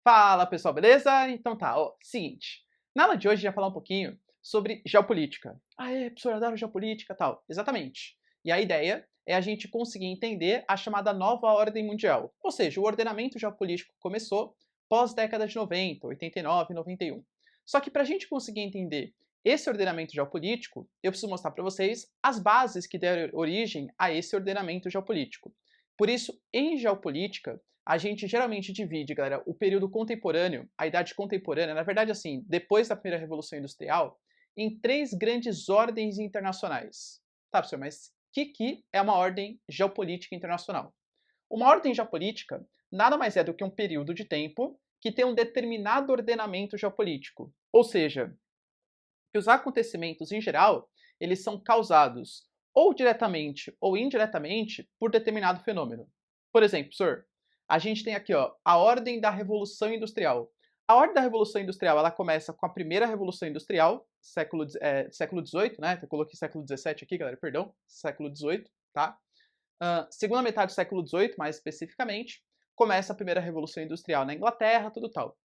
Fala pessoal, beleza? Então tá, ó, seguinte. Na aula de hoje a gente vai falar um pouquinho sobre geopolítica. Ah, é, professor, eu adoro geopolítica e tal. Exatamente. E a ideia é a gente conseguir entender a chamada nova ordem mundial. Ou seja, o ordenamento geopolítico começou pós-década de 90, 89, 91. Só que para a gente conseguir entender esse ordenamento geopolítico, eu preciso mostrar para vocês as bases que deram origem a esse ordenamento geopolítico. Por isso, em geopolítica, a gente geralmente divide, galera, o período contemporâneo, a idade contemporânea, na verdade, assim, depois da primeira Revolução Industrial, em três grandes ordens internacionais. Tá, professor, mas o que é uma ordem geopolítica internacional? Uma ordem geopolítica nada mais é do que um período de tempo que tem um determinado ordenamento geopolítico. Ou seja, que os acontecimentos, em geral, eles são causados ou diretamente ou indiretamente por determinado fenômeno. Por exemplo, professor, a gente tem aqui ó, a ordem da Revolução Industrial. A ordem da Revolução Industrial ela começa com a primeira Revolução Industrial, século XVIII, né? Eu coloquei século XVII aqui, galera, perdão, século XVIII, tá? Segunda metade do século XVIII, mais especificamente, começa a primeira Revolução Industrial na Inglaterra, tudo tal.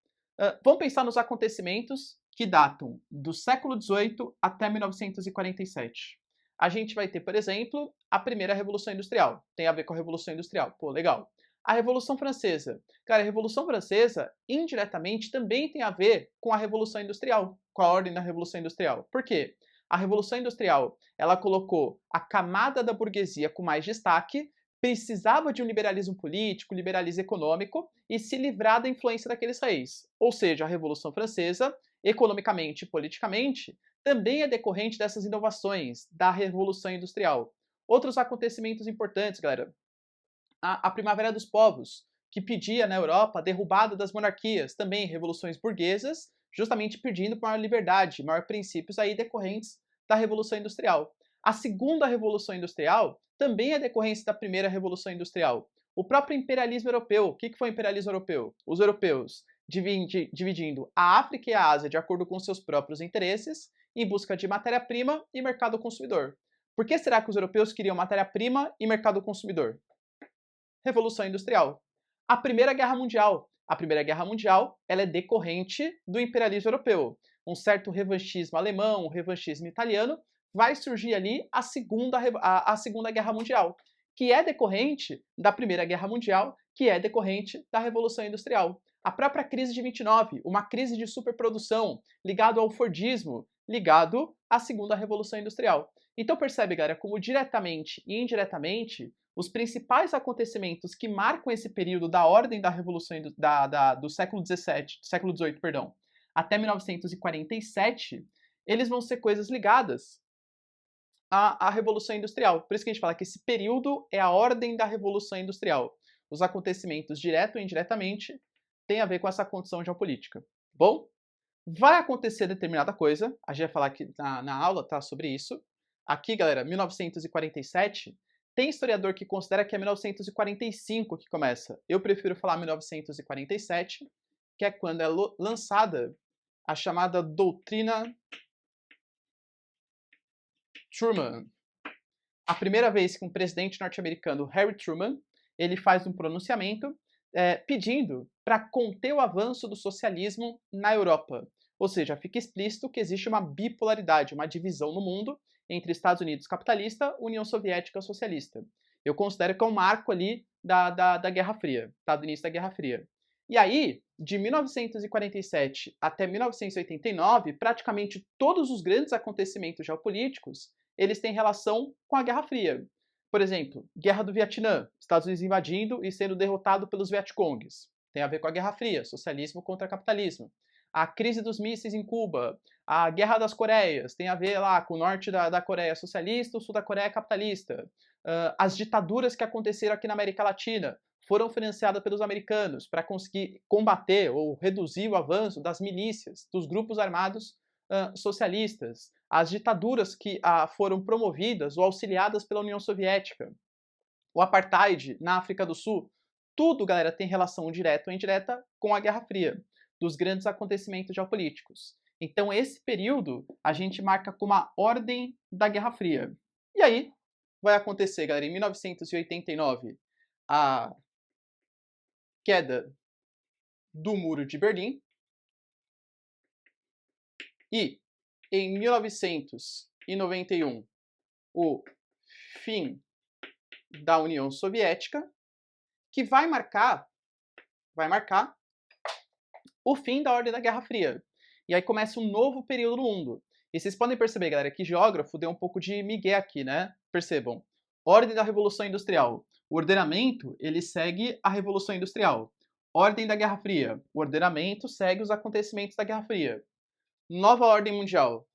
Vamos pensar nos acontecimentos que datam do século XVIII até 1947. A gente vai ter, por exemplo, a primeira Revolução Industrial. Tem a ver com a Revolução Industrial. Pô, legal. A Revolução Francesa. Cara, a Revolução Francesa, indiretamente, também tem a ver com a Revolução Industrial, com a ordem da Revolução Industrial. Por quê? A Revolução Industrial, ela colocou a camada da burguesia com mais destaque, precisava de um liberalismo político, liberalismo econômico e se livrar da influência daqueles reis. Ou seja, a Revolução Francesa, economicamente e politicamente, também é decorrente dessas inovações da Revolução Industrial. Outros acontecimentos importantes, galera. A Primavera dos Povos, que pedia na Europa a derrubada das monarquias, também revoluções burguesas, justamente pedindo por maior liberdade, maior princípios aí decorrentes da Revolução Industrial. A segunda Revolução Industrial também é decorrência da primeira Revolução Industrial. O próprio imperialismo europeu. O que foi o imperialismo europeu? Os europeus dividindo a África e a Ásia de acordo com seus próprios interesses, em busca de matéria-prima e mercado consumidor. Por que será que os europeus queriam matéria-prima e mercado consumidor? Revolução Industrial. A Primeira Guerra Mundial. A Primeira Guerra Mundial ela é decorrente do imperialismo europeu. Um certo revanchismo alemão, um revanchismo italiano, vai surgir ali a segunda Guerra Mundial, que é decorrente da Primeira Guerra Mundial, que é decorrente da Revolução Industrial. A própria crise de 29, uma crise de superprodução, ligado ao Fordismo, ligado à segunda Revolução Industrial. Então percebe, galera, como diretamente e indiretamente os principais acontecimentos que marcam esse período da ordem da Revolução do século XVII, século XVIII, perdão, até 1947, eles vão ser coisas ligadas à Revolução Industrial. Por isso que a gente fala que esse período é a ordem da Revolução Industrial. Os acontecimentos, direto ou indiretamente, têm a ver com essa condição geopolítica. Bom, vai acontecer determinada coisa, a gente vai falar aqui na aula, tá, sobre isso. Aqui, galera, 1947, tem historiador que considera que é 1945 que começa. Eu prefiro falar 1947, que é quando é lançada a chamada Doutrina Truman. A primeira vez que um presidente norte-americano, Harry Truman, ele faz um pronunciamento pedindo para conter o avanço do socialismo na Europa. Ou seja, fica explícito que existe uma bipolaridade, uma divisão no mundo entre Estados Unidos capitalista e União Soviética socialista. Eu considero que é um marco ali da Guerra Fria, tá? Do início da Guerra Fria. E aí, de 1947 até 1989, praticamente todos os grandes acontecimentos geopolíticos, eles têm relação com a Guerra Fria. Por exemplo, Guerra do Vietnã, Estados Unidos invadindo e sendo derrotado pelos Vietcongues. Tem a ver com a Guerra Fria, socialismo contra capitalismo. A crise dos mísseis em Cuba, a Guerra das Coreias, tem a ver lá com o norte da Coreia socialista, o sul da Coreia capitalista. As ditaduras que aconteceram aqui na América Latina foram financiadas pelos americanos para conseguir combater ou reduzir o avanço das milícias, dos grupos armados socialistas, as ditaduras que foram promovidas ou auxiliadas pela União Soviética, o apartheid na África do Sul, tudo, galera, tem relação direta ou indireta com a Guerra Fria, dos grandes acontecimentos geopolíticos. Então, esse período a gente marca como a ordem da Guerra Fria. E aí, vai acontecer, galera, em 1989, a queda do Muro de Berlim e, em 1991, o fim da União Soviética, que vai marcar o fim da Ordem da Guerra Fria. E aí começa um novo período no mundo. E vocês podem perceber, galera, que geógrafo deu um pouco de migué aqui, né? Percebam. Ordem da Revolução Industrial. O ordenamento, ele segue a Revolução Industrial. Ordem da Guerra Fria. O ordenamento segue os acontecimentos da Guerra Fria. Nova Ordem Mundial.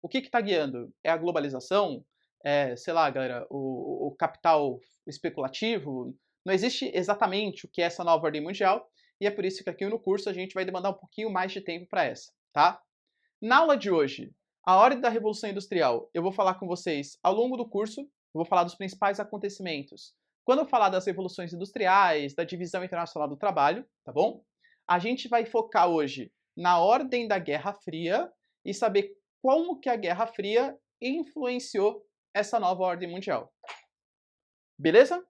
O que está guiando? É a globalização? É, sei lá, galera, o capital especulativo? Não existe exatamente o que é essa nova ordem mundial, e é por isso que aqui no curso a gente vai demandar um pouquinho mais de tempo para essa, tá? Na aula de hoje, a ordem da Revolução Industrial, eu vou falar com vocês ao longo do curso, eu vou falar dos principais acontecimentos. Quando eu falar das revoluções industriais, da divisão internacional do trabalho, tá bom? A gente vai focar hoje na ordem da Guerra Fria e saber como que a Guerra Fria influenciou essa nova ordem mundial. Beleza?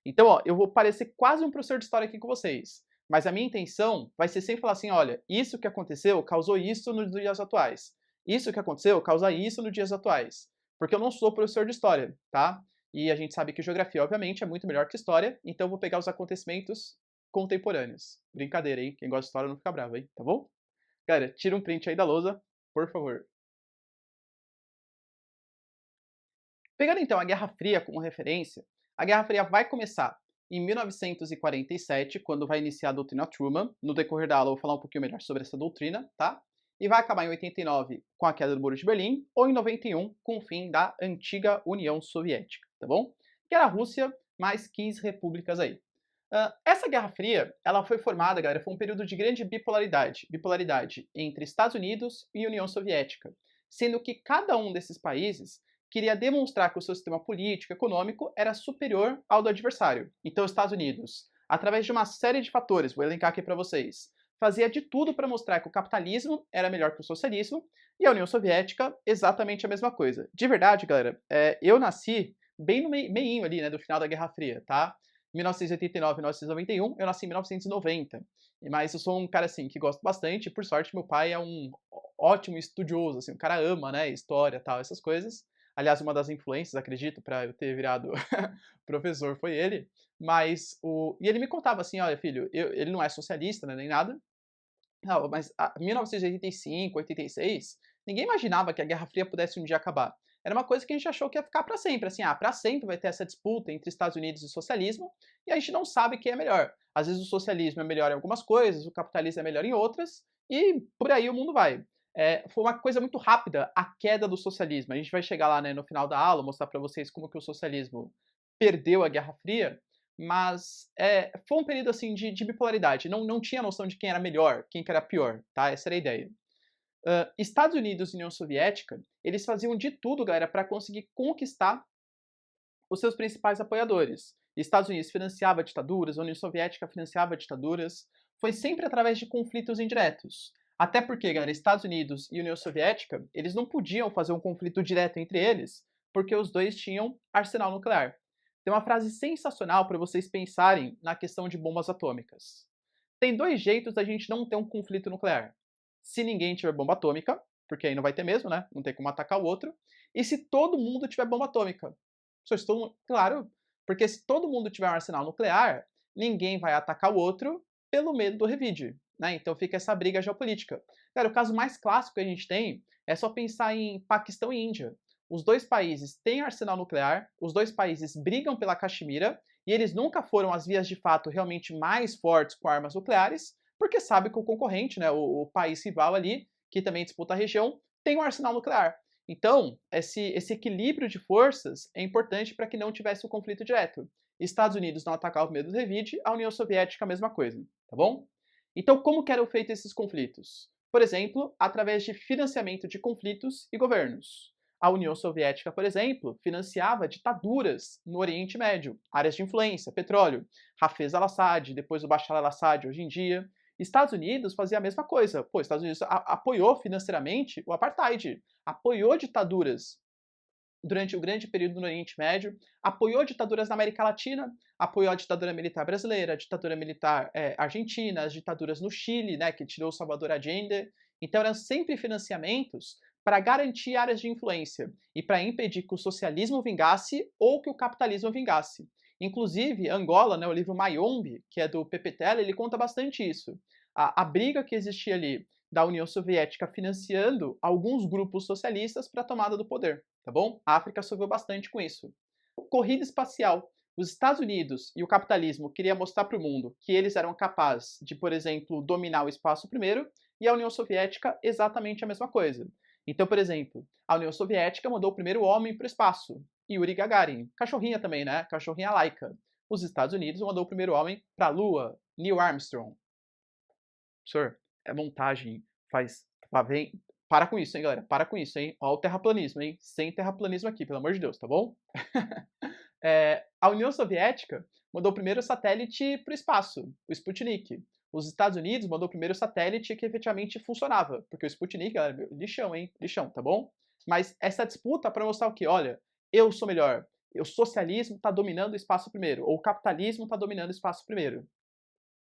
Então, ó, eu vou parecer quase um professor de história aqui com vocês, mas a minha intenção vai ser sempre falar assim, olha, isso que aconteceu causou isso nos dias atuais. Isso que aconteceu causa isso nos dias atuais. Porque eu não sou professor de história, tá? E a gente sabe que geografia, obviamente, é muito melhor que história, então eu vou pegar os acontecimentos contemporâneos. Brincadeira, hein? Quem gosta de história não fica bravo, hein? Tá bom? Galera, tira um print aí da lousa, por favor. Pegando então a Guerra Fria como referência, a Guerra Fria vai começar em 1947, quando vai iniciar a doutrina Truman. No decorrer da aula eu vou falar um pouquinho melhor sobre essa doutrina, tá? E vai acabar em 89 com a queda do Muro de Berlim, ou em 91 com o fim da antiga União Soviética, tá bom? Que era a Rússia mais 15 repúblicas aí. Essa Guerra Fria, ela foi formada, galera, foi um período de grande bipolaridade entre Estados Unidos e União Soviética, sendo que cada um desses países queria demonstrar que o seu sistema político e econômico era superior ao do adversário. Então, os Estados Unidos, através de uma série de fatores, vou elencar aqui para vocês, fazia de tudo para mostrar que o capitalismo era melhor que o socialismo, e a União Soviética, exatamente a mesma coisa. De verdade, galera, eu nasci bem no meinho ali, né, do final da Guerra Fria, tá? 1989, 1991, eu nasci em 1990. Mas eu sou um cara, assim, que gosto bastante, e por sorte meu pai é um ótimo estudioso, assim, o cara ama, né, história tal, essas coisas. Aliás, uma das influências, acredito, para eu ter virado professor foi ele. Mas e ele me contava assim, olha, filho, ele não é socialista, né, nem nada. Não, mas 1985, 86, ninguém imaginava que a Guerra Fria pudesse um dia acabar. Era uma coisa que a gente achou que ia ficar para sempre, assim, para sempre vai ter essa disputa entre Estados Unidos e socialismo, e a gente não sabe quem é melhor. Às vezes o socialismo é melhor em algumas coisas, o capitalismo é melhor em outras, e por aí o mundo vai. Foi uma coisa muito rápida a queda do socialismo. A gente vai chegar lá, né, no final da aula, mostrar para vocês como que o socialismo perdeu a Guerra Fria, mas foi um período assim de bipolaridade. Não tinha noção de quem era melhor, quem que era pior, tá? Essa era a ideia. Estados Unidos e União Soviética, eles faziam de tudo, galera, para conseguir conquistar os seus principais apoiadores. Estados Unidos financiava ditaduras, a União Soviética financiava ditaduras. Foi sempre através de conflitos indiretos. Até porque, galera, Estados Unidos e União Soviética, eles não podiam fazer um conflito direto entre eles, porque os dois tinham arsenal nuclear. Tem uma frase sensacional para vocês pensarem na questão de bombas atômicas. Tem dois jeitos da gente não ter um conflito nuclear. Se ninguém tiver bomba atômica, porque aí não vai ter mesmo, né? Não tem como atacar o outro. E se todo mundo tiver bomba atômica. Claro, porque se todo mundo tiver um arsenal nuclear, ninguém vai atacar o outro pelo medo do revide, né? Então fica essa briga geopolítica. Cara, o caso mais clássico que a gente tem é só pensar em Paquistão e Índia. Os dois países têm arsenal nuclear, os dois países brigam pela Caxemira, e eles nunca foram as vias de fato realmente mais fortes com armas nucleares, porque sabe que o concorrente, né, o país rival ali, que também disputa a região, tem um arsenal nuclear. Então, esse equilíbrio de forças é importante para que não tivesse o conflito direto. Estados Unidos não atacar o medo do revide, a União Soviética a mesma coisa, tá bom? Então, como que eram feitos esses conflitos? Por exemplo, através de financiamento de conflitos e governos. A União Soviética, por exemplo, financiava ditaduras no Oriente Médio, áreas de influência, petróleo, Hafez al-Assad, depois o Bashar al-Assad hoje em dia. Estados Unidos fazia a mesma coisa. Pô, Estados Unidos apoiou financeiramente o apartheid, apoiou ditaduras durante o grande período no Oriente Médio, apoiou ditaduras na América Latina, apoiou a ditadura militar brasileira, a ditadura militar argentina, as ditaduras no Chile, né, que tirou o Salvador Allende. Então eram sempre financiamentos para garantir áreas de influência e para impedir que o socialismo vingasse ou que o capitalismo vingasse. Inclusive, Angola, né, o livro Mayombe, que é do Pepe Tela, ele conta bastante isso. A briga que existia ali da União Soviética financiando alguns grupos socialistas para a tomada do poder, tá bom? A África sofreu bastante com isso. Corrida espacial. Os Estados Unidos e o capitalismo queriam mostrar para o mundo que eles eram capazes de, por exemplo, dominar o espaço primeiro, e a União Soviética exatamente a mesma coisa. Então, por exemplo, a União Soviética mandou o primeiro homem para o espaço, Yuri Gagarin. Cachorrinha também, né? Cachorrinha laica. Os Estados Unidos mandou o primeiro homem para a Lua, Neil Armstrong. Senhor, é montagem, faz. Vem. Para com isso, hein, galera? Para com isso, hein? Olha o terraplanismo, hein? Sem terraplanismo aqui, pelo amor de Deus, tá bom? A União Soviética mandou o primeiro satélite para o espaço, o Sputnik. Os Estados Unidos mandou o primeiro satélite que efetivamente funcionava, porque o Sputnik, galera, lixão, hein? Lixão, tá bom? Mas essa disputa para mostrar o quê? Olha, eu sou melhor. O socialismo está dominando o espaço primeiro, ou o capitalismo está dominando o espaço primeiro.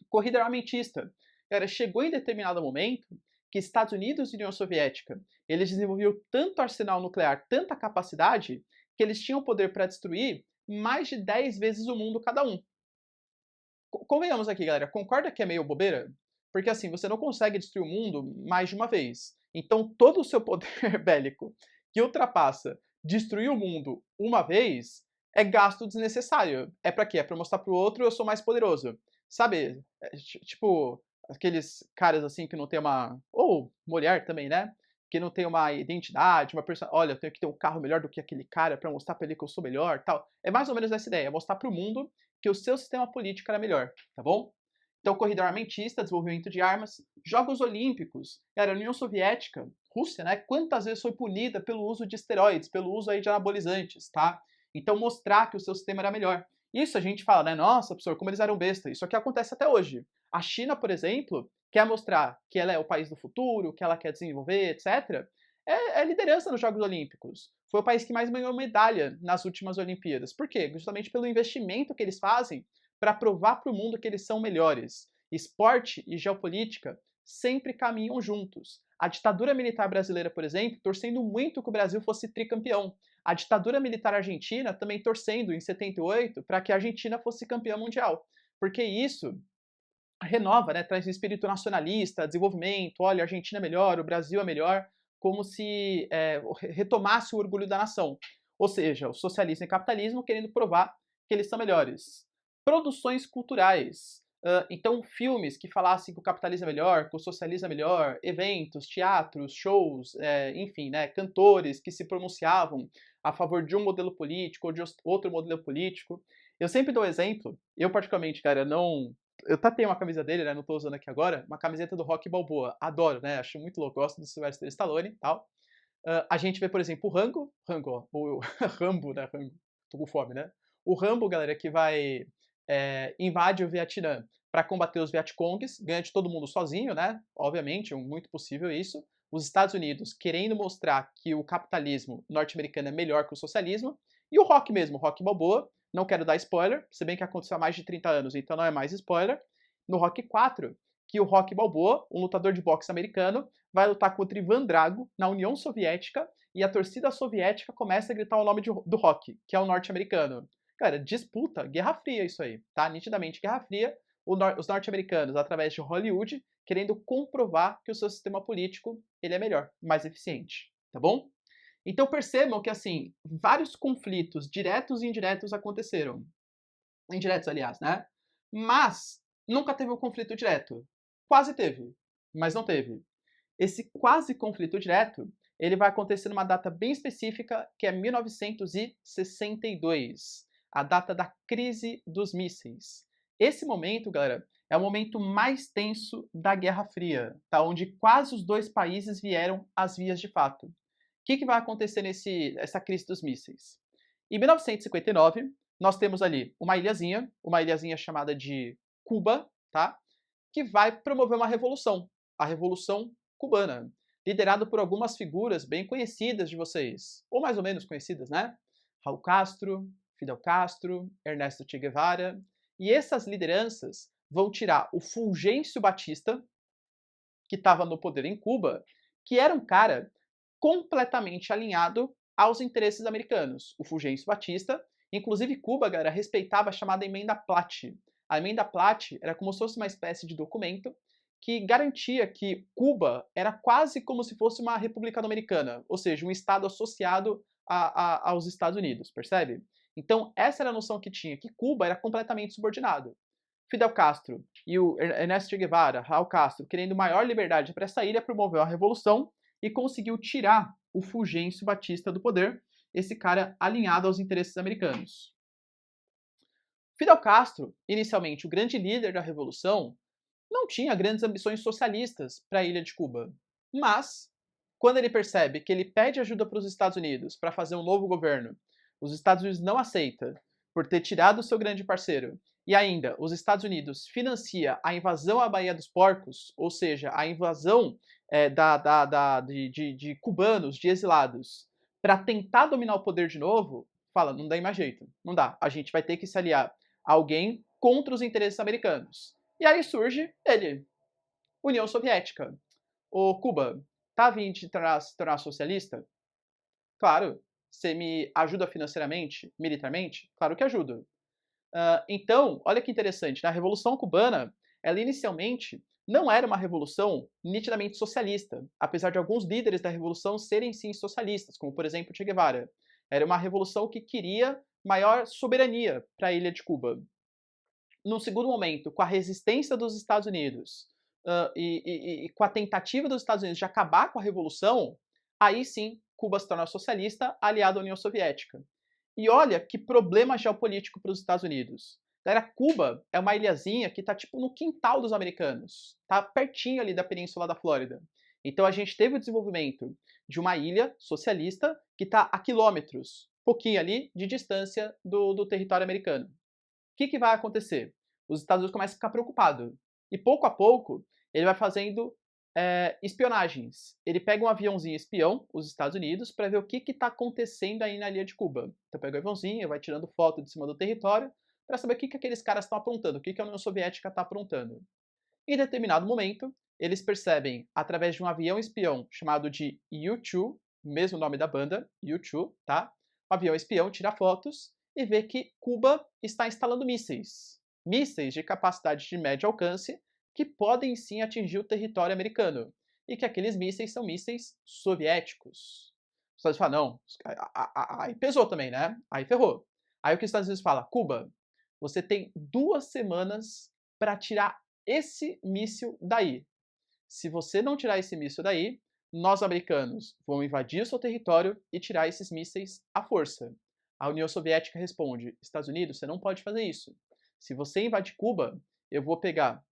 Corrida armamentista. Cara, chegou em determinado momento que Estados Unidos e União Soviética, eles desenvolviam tanto arsenal nuclear, tanta capacidade, que eles tinham poder para destruir mais de 10 vezes o mundo cada um. Convenhamos aqui, galera, concorda que é meio bobeira? Porque assim, você não consegue destruir o mundo mais de uma vez. Então todo o seu poder bélico que ultrapassa destruir o mundo uma vez é gasto desnecessário. É para quê? É para mostrar pro outro eu sou mais poderoso. Sabe? Tipo, aqueles caras assim que não tem uma. Ou mulher também, né? Que não tem uma identidade, uma pessoa. Olha, eu tenho que ter um carro melhor do que aquele cara para mostrar para ele que eu sou melhor, tal. É mais ou menos essa ideia, mostrar para o mundo que o seu sistema político era melhor, tá bom? Então, corrida armamentista, desenvolvimento de armas, Jogos Olímpicos, era a União Soviética, Rússia, né? Quantas vezes foi punida pelo uso de esteroides, pelo uso aí de anabolizantes, tá? Então, mostrar que o seu sistema era melhor. Isso a gente fala, né? Nossa, professor, como eles eram besta. Isso aqui acontece até hoje. A China, por exemplo, quer mostrar que ela é o país do futuro, que ela quer desenvolver, etc. É liderança nos Jogos Olímpicos. Foi o país que mais ganhou medalha nas últimas Olimpíadas. Por quê? Justamente pelo investimento que eles fazem para provar para o mundo que eles são melhores. Esporte e geopolítica sempre caminham juntos. A ditadura militar brasileira, por exemplo, torcendo muito que o Brasil fosse tricampeão. A ditadura militar argentina também torcendo em 78 para que a Argentina fosse campeã mundial. Porque isso renova, né, traz um espírito nacionalista, desenvolvimento, olha, a Argentina é melhor, o Brasil é melhor, como se retomasse o orgulho da nação. Ou seja, o socialismo e o capitalismo querendo provar que eles são melhores. Produções culturais. Então, filmes que falassem que o capitalismo é melhor, que o socialismo é melhor, eventos, teatros, shows, enfim, né, cantores que se pronunciavam a favor de um modelo político ou de outro modelo político. Eu sempre dou exemplo, eu particularmente, cara, não. Eu tatei uma camisa dele, né? Não tô usando aqui agora. Uma camiseta do Rocky Balboa. Adoro, né? Acho muito louco. Gosto do Sylvester Stallone e tal. A gente vê, por exemplo, o Rango. Rango, ó. O Rambo, né? Rango. Tô com fome, né? O Rambo, galera, que vai invade o Vietnã para combater os Vietcongs. Ganha de todo mundo sozinho, né? Obviamente, muito possível isso. Os Estados Unidos querendo mostrar que o capitalismo norte-americano é melhor que o socialismo. E o Rock mesmo, o Rocky Balboa. Não quero dar spoiler, se bem que aconteceu há mais de 30 anos, então não é mais spoiler. No Rock 4, que o Rocky Balboa, um lutador de boxe americano, vai lutar contra Ivan Drago na União Soviética e a torcida soviética começa a gritar o nome do Rocky, que é o norte-americano. Cara, disputa, Guerra Fria isso aí, tá? Nitidamente Guerra Fria, os norte-americanos, através de Hollywood, querendo comprovar que o seu sistema político ele é melhor, mais eficiente, tá bom? Então percebam que, assim, vários conflitos diretos e indiretos aconteceram. Indiretos, aliás, né? Mas nunca teve um conflito direto. Quase teve, mas não teve. Esse quase conflito direto, ele vai acontecer numa data bem específica, que é 1962, a data da crise dos mísseis. Esse momento, galera, é o momento mais tenso da Guerra Fria, tá? Onde quase os dois países vieram às vias de fato. O que vai acontecer nessa crise dos mísseis? Em 1959, nós temos ali uma ilhazinha chamada de Cuba, tá? Que vai promover uma revolução, a Revolução Cubana. liderado por algumas figuras bem conhecidas de vocês, ou mais ou menos conhecidas, né? Raul Castro, Fidel Castro, Ernesto Che Guevara. E essas lideranças vão tirar o Fulgêncio Batista, que estava no poder em Cuba, que era um cara completamente alinhado aos interesses americanos. O Fulgêncio Batista, inclusive Cuba, galera, respeitava a chamada Emenda Platt. A Emenda Platt era como se fosse uma espécie de documento que garantia que Cuba era quase como se fosse uma república dominicana, ou seja, um estado associado aos Estados Unidos, percebe? Então, essa era a noção que tinha, que Cuba era completamente subordinado. Fidel Castro e o Ernesto Che Guevara, Raul Castro, querendo maior liberdade para essa ilha, promoveu a revolução e conseguiu tirar o Fulgêncio Batista do poder, esse cara alinhado aos interesses americanos. Fidel Castro, inicialmente o grande líder da revolução, não tinha grandes ambições socialistas para a ilha de Cuba. Mas, quando ele percebe que ele pede ajuda para os Estados Unidos para fazer um novo governo, os Estados Unidos não aceita por ter tirado o seu grande parceiro, e ainda os Estados Unidos financia a invasão à Baía dos Porcos, ou seja, a invasão de cubanos, de exilados, para tentar dominar o poder de novo, fala, não dá mais jeito, não dá. A gente vai ter que se aliar a alguém contra os interesses americanos. E aí surge ele, União Soviética. Ô, Cuba, tá vindo de se tornar socialista? Claro. Você me ajuda financeiramente, militarmente? Claro que ajudo. Então, olha que interessante, na Revolução Cubana, ela inicialmente não era uma revolução nitidamente socialista, apesar de alguns líderes da revolução serem sim socialistas, como por exemplo Che Guevara. Era uma revolução que queria maior soberania para a ilha de Cuba. Num segundo momento, com a resistência dos Estados Unidos e com a tentativa dos Estados Unidos de acabar com a revolução, aí sim Cuba se torna socialista, aliado à União Soviética. E olha que problema geopolítico para os Estados Unidos. Galera, Cuba é uma ilhazinha que está tipo no quintal dos americanos, tá pertinho ali da península da Flórida. Então a gente teve o desenvolvimento de uma ilha socialista que está a quilômetros, pouquinho ali, de distância do território americano. O que vai acontecer? Os Estados Unidos começam a ficar preocupados. E pouco a pouco, ele vai fazendo espionagens. Ele pega um aviãozinho espião, os Estados Unidos, para ver o que está acontecendo aí na ilha de Cuba. Então pega o aviãozinho, vai tirando foto de cima do território, para saber o que aqueles caras estão aprontando, o que a União Soviética está aprontando. Em determinado momento, eles percebem, através de um avião espião chamado de U-2, mesmo nome da banda, U-2, tá? O avião espião tira fotos e vê que Cuba está instalando mísseis. Mísseis de capacidade de médio alcance que podem sim atingir o território americano. E que aqueles mísseis são mísseis soviéticos. Os Estados Unidos falam, não, aí pesou também, né? Aí ferrou. Aí o que os Estados Unidos fala? Cuba, você tem 2 semanas para tirar esse míssil daí. Se você não tirar esse míssil daí, nós americanos vamos invadir o seu território e tirar esses mísseis à força. A União Soviética responde: Estados Unidos, você não pode fazer isso. Se você invadir Cuba, eu vou pegar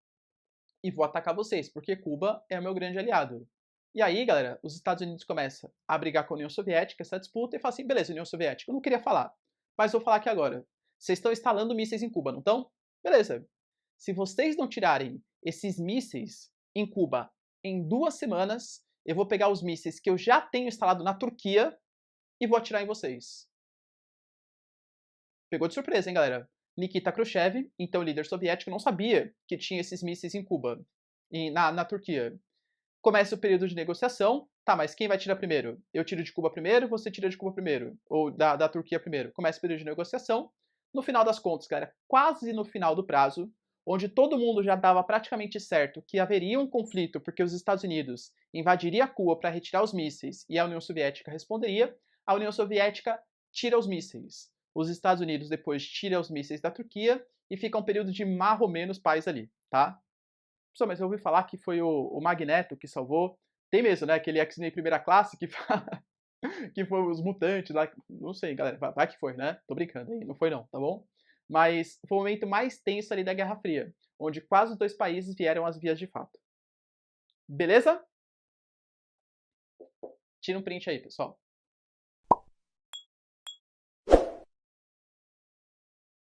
e vou atacar vocês, porque Cuba é o meu grande aliado. E aí, galera, os Estados Unidos começam a brigar com a União Soviética, essa disputa, e fala assim: beleza, União Soviética, eu não queria falar, mas vou falar aqui agora. Vocês estão instalando mísseis em Cuba, não estão? Beleza. Se vocês não tirarem esses mísseis em Cuba em 2 semanas, eu vou pegar os mísseis que eu já tenho instalado na Turquia e vou atirar em vocês. Pegou de surpresa, hein, galera? Nikita Khrushchev, então líder soviético, não sabia que tinha esses mísseis em Cuba e na Turquia. Começa o período de negociação. Tá, mas quem vai tirar primeiro? Eu tiro de Cuba primeiro, você tira de Cuba primeiro. Ou da Turquia primeiro. Começa o período de negociação. No final das contas, galera, quase no final do prazo, onde todo mundo já dava praticamente certo que haveria um conflito porque os Estados Unidos invadiria Cuba para retirar os mísseis e a União Soviética responderia, a União Soviética tira os mísseis. Os Estados Unidos depois tiram os mísseis da Turquia e fica um período de mais ou menos paz ali, tá? Pessoal, mas eu ouvi falar que foi o Magneto que salvou. Tem mesmo, né? Aquele X-Men primeira classe que, que foi os mutantes lá. Não sei, galera. Vai que foi, né? Tô brincando, hein? Não foi não, tá bom? Mas foi o momento mais tenso ali da Guerra Fria, onde quase os 2 países vieram às vias de fato. Beleza? Tira um print aí, pessoal.